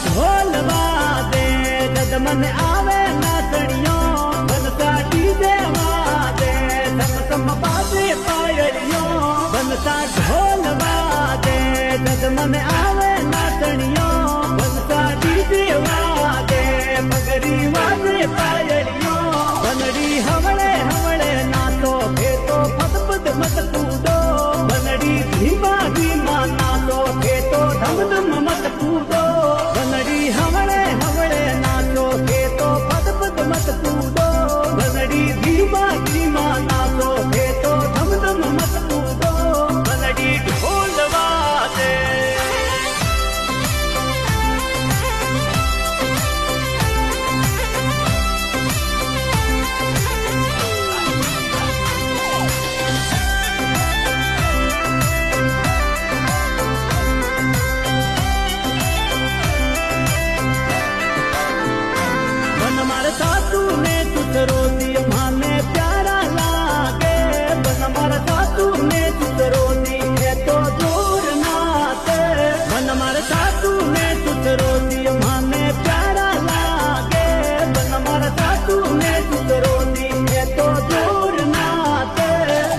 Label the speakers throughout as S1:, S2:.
S1: ढोल वादे जद मन आवे नाचणियों बनता डीजे वादे सम सम बाजे पायलियों बनता ढोल वादे जद मन आवे नाचणियों बनता डीजे वादे पगड़ी वाजे पायलियों बनड़ी हवड़े हवड़े नाचो भेतो फत फत मत कूदो बनड़ी धीमा धीमा नाचो भेतो धम धम मत कूदो बनड़ी हवड़े हवड़े नाचो भेतो फत फत मत कूदो बनड़ी धीमा धीमा नाचो भेतो धम धम मत कूदो बनड़ी ढोल वादे सासू ने तुतरो दी माने प्यारा लागे बन हमारा सासू ने तुतरो दी है तो दूर नाते बन हमारा सासू ने तुतरो दी माने प्यारा लागे बन हमारा सासू ने तुतरो दी है तो दूर नाते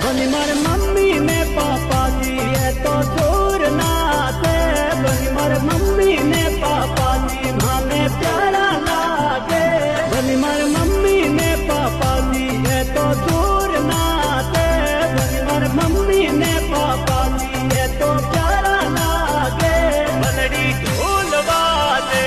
S1: बन हमारे मम्मी ने पापा जी है तो दूर नाते बन हमारे मम्मी ने पापा जी माने प्यारा लागे बनी मार मम्मी ने पापा जी है तो दूर नाते बनी मार मम्मी ने पापा जी है तो प्यारा लागे बनड़ी ढोल वादे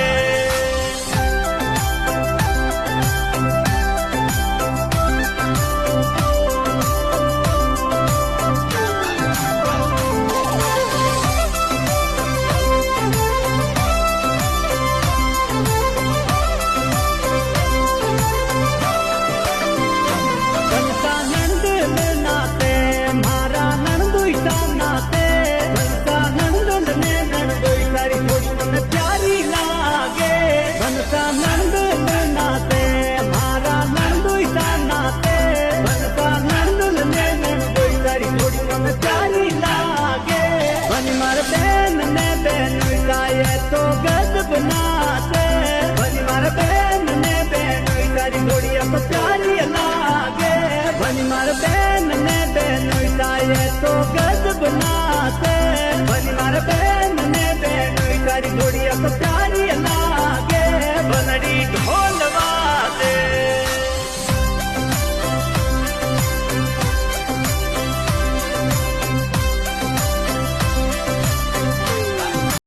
S1: तो गजब नाते बनी मार बहन ने बहन तारी घोड़िया को प्यारी लागे बनी मार बहन ने बहन तो गजब नाते बनी मार बहन